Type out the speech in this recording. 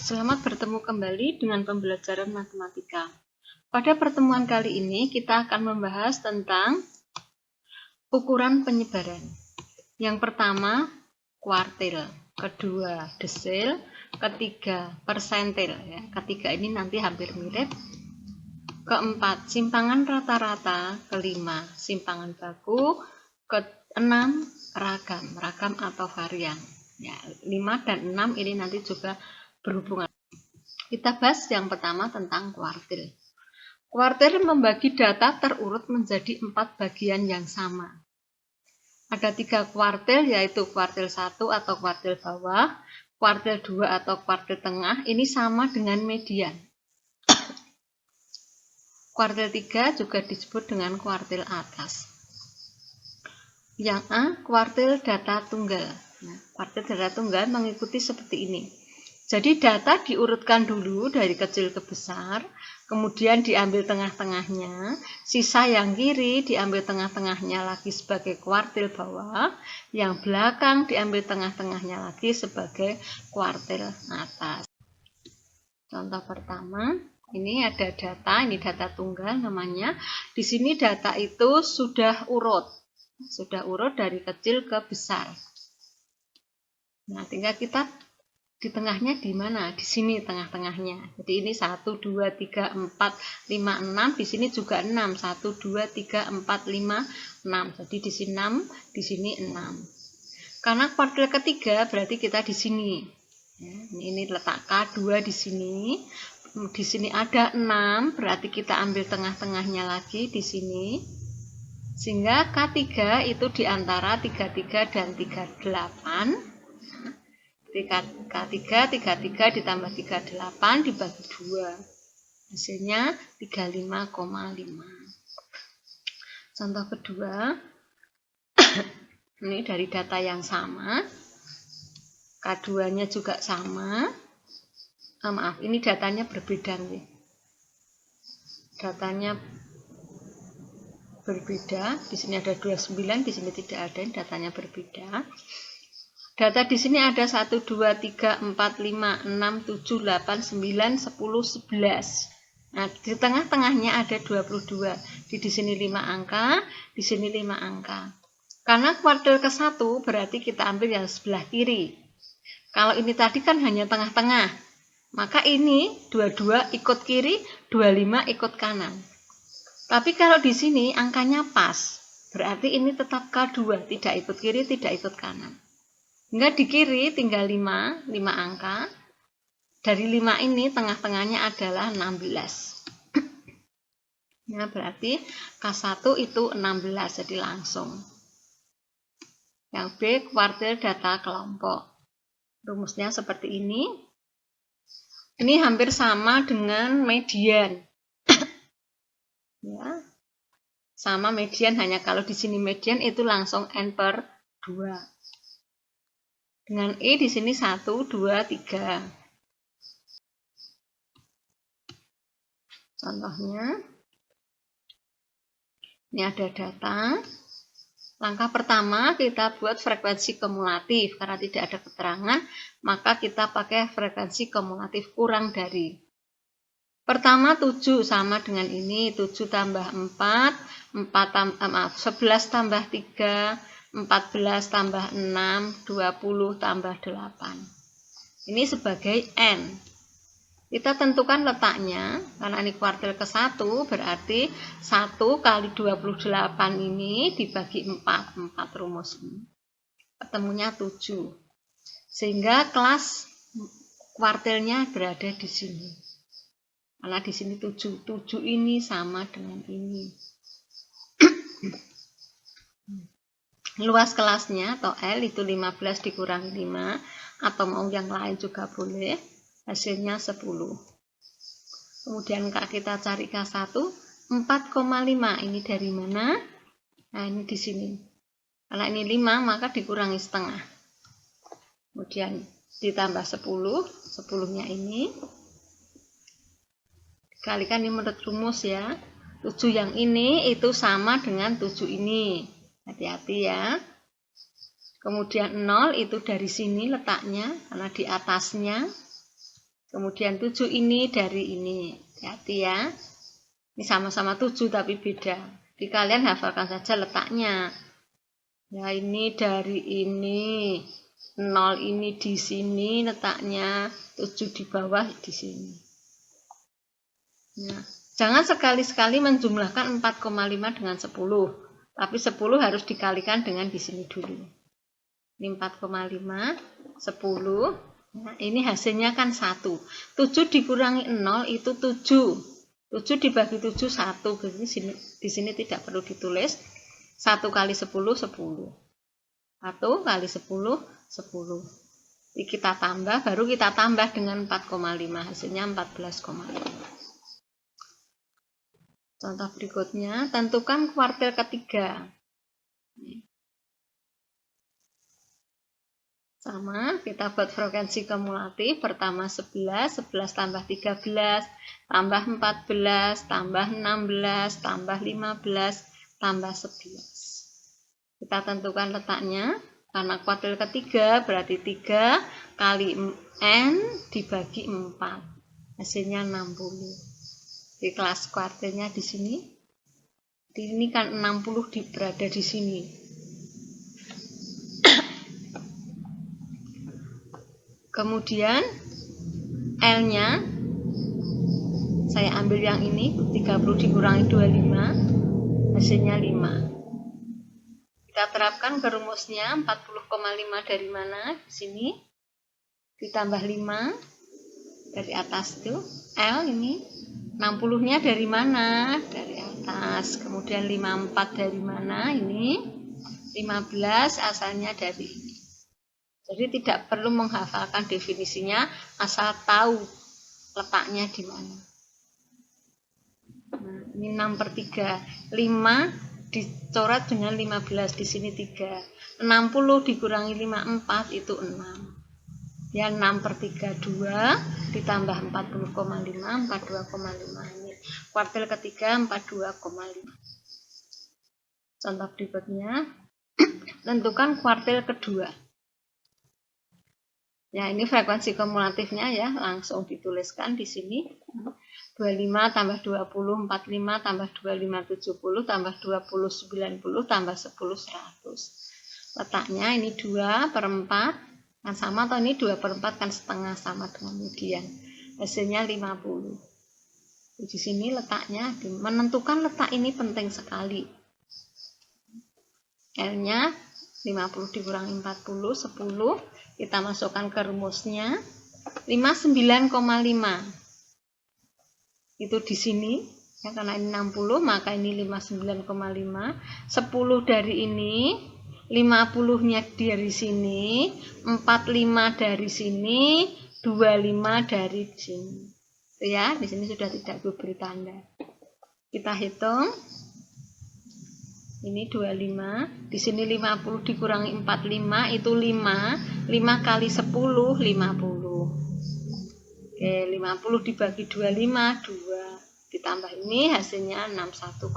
Selamat bertemu kembali dengan pembelajaran matematika. Pada pertemuan kali ini kita akan membahas tentang ukuran penyebaran. Yang pertama, kuartil, kedua, desil, ketiga, persentil. Ketiga ini nanti hampir mirip. Keempat, simpangan rata-rata. Kelima, simpangan baku. Keenam, ragam atau varian. 5 dan 6 ini nanti juga berhubungan. Kita bahas yang pertama tentang kuartil. Kuartil membagi data terurut menjadi 4 bagian yang sama. Ada 3 kuartil, yaitu kuartil 1 atau kuartil bawah, kuartil 2 atau kuartil tengah, ini sama dengan median. Kuartil 3 juga disebut dengan kuartil atas. Yang A, kuartil data tunggal. Kuartil data tunggal mengikuti seperti ini. Jadi data diurutkan dulu dari kecil ke besar, kemudian diambil tengah-tengahnya, sisa yang kiri diambil tengah-tengahnya lagi sebagai kuartil bawah, yang belakang diambil tengah-tengahnya lagi sebagai kuartil atas. Contoh pertama, ini ada data, ini data tunggal namanya. Di sini data itu sudah urut dari kecil ke besar. Nah, tinggal kita di tengahnya di mana? Di sini tengah-tengahnya. Jadi ini 1, 2, 3, 4, 5, 6. Di sini juga 6. 1, 2, 3, 4, 5, 6. Jadi di sini 6, di sini 6. Karena kuartil ketiga berarti kita di sini. Ini letak K2 di sini. Di sini ada 6, berarti kita ambil tengah-tengahnya lagi di sini. Sehingga K3 itu di antara 33 dan 38. K3 ditambah 38 dibagi 2. Hasilnya 35,5. Contoh kedua, ini dari data yang sama. K2-nya juga sama. Maaf, ini datanya berbeda nih. Datanya berbeda. Di sini ada 29, di sini tidak ada, datanya berbeda. Data di sini ada 1, 2, 3, 4, 5, 6, 7, 8, 9, 10, 11. Nah, di tengah-tengahnya ada 22. Di sini 5 angka, di sini 5 angka. Karena kuartil ke-1 berarti kita ambil yang sebelah kiri. Kalau ini tadi kan hanya tengah-tengah, maka ini 22 ikut kiri, 25 ikut kanan. Tapi kalau di sini angkanya pas, berarti ini tetap K2, tidak ikut kiri, tidak ikut kanan. Enggak, di kiri tinggal 5 angka. Dari 5 ini tengah-tengahnya adalah 16. Nah, berarti K1 itu 16, jadi langsung. Yang B, kuartil data kelompok. Rumusnya seperti ini. Ini hampir sama dengan median. Ya. Sama median, hanya kalau di sini median itu langsung N/2. Dengan E di sini 1, 2, 3. Contohnya, ini ada data. Langkah pertama kita buat frekuensi kumulatif. Karena tidak ada keterangan, maka kita pakai frekuensi kumulatif kurang dari. Pertama 7 sama dengan ini. 7 tambah 4, 11 tambah 3, 14 tambah 6, 20 tambah 8. Ini sebagai N. Kita tentukan letaknya, karena ini kuartil ke-1, berarti 1 kali 28 ini dibagi 4 rumus ini. Ketemunya 7. Sehingga kelas kuartilnya berada di sini. Karena di sini 7. 7 ini sama dengan ini. Luas kelasnya atau L itu 15 dikurangi 5, atau mau yang lain juga boleh. Hasilnya 10. Kemudian kita cari K1, 4,5. Ini dari mana? Nah, ini di sini. Karena ini 5, maka dikurangi setengah. Kemudian ditambah 10, 10-nya ini. Dikalikan ini menurut rumus ya. 7 yang ini itu sama dengan 7 ini. Hati-hati ya. Kemudian 0 itu dari sini letaknya, karena di atasnya. Kemudian 7 ini dari ini. Hati ya. Ini sama-sama 7 tapi beda. Jadi kalian hafalkan saja letaknya. Ya, ini dari ini. 0 ini di sini letaknya, 7 di bawah di sini. Nah, jangan sekali-sekali menjumlahkan 4,5 dengan 10, tapi 10 harus dikalikan dengan di sini dulu. Ini 4,5, 10. Nah, ini hasilnya kan 1. 7 dikurangi 0 itu 7. 7 dibagi 7 1. Di sini tidak perlu ditulis. 1 kali 10 10. 1 kali 10 10. Jadi kita tambah, baru kita tambah dengan 4,5, hasilnya 14,5. Contoh berikutnya, tentukan kuartil ketiga. Sama, kita buat frekuensi kumulatif. Pertama 11, 11 tambah 13, tambah 14, tambah 16, tambah 15, tambah 11. Kita tentukan letaknya. Karena kuartil ketiga berarti 3 kali N dibagi 4. Hasilnya 60. Di kelas kuartilnya di sini. Di sini kan 60 berada di sini. Kemudian L-nya saya ambil yang ini, 30 dikurangi 25, hasilnya 5. Kita terapkan ke rumusnya, 40,5 dari mana? Di sini. Ditambah 5 dari atas itu. L ini. 60-nya dari mana? Dari atas. Kemudian 54 dari mana? Ini. 15 asalnya dari ini. Jadi tidak perlu menghafalkan definisinya, asal tahu letaknya di mana. Nah, ini 6/3. 5 dicoret dengan 15, di sini 3. 60 dikurangi 54 itu 6. Ya, 6/3 2 ditambah 40,5, 42,5. Ini kuartil ketiga 42,5. Contoh berikutnya, tentukan kuartil kedua. Ya, ini frekuensi kumulatifnya ya, langsung dituliskan di sini. 25 tambah 20, 45 tambah 25, 70 tambah 20, 90 tambah 10, 100. Letaknya ini 2/4, kan sama atau ini 2/4 kan setengah, sama dengan median. Hasilnya 50. Di sini letaknya, menentukan letak ini penting sekali. L-nya 50 dikurangi 40, 10. Kita masukkan ke rumusnya. 59,5. Itu di sini. Ya, karena ini 60, maka ini 59,5. 10 dari ini, 50-nya dari sini, 45 dari sini, 25 dari sini. Itu ya, di sini sudah tidak beri tanda. Kita hitung. Ini 25, di sini 50 dikurangi 45 itu 5, 5 kali 10 50. Oke, 50 dibagi 25 2, ditambah ini hasilnya 61.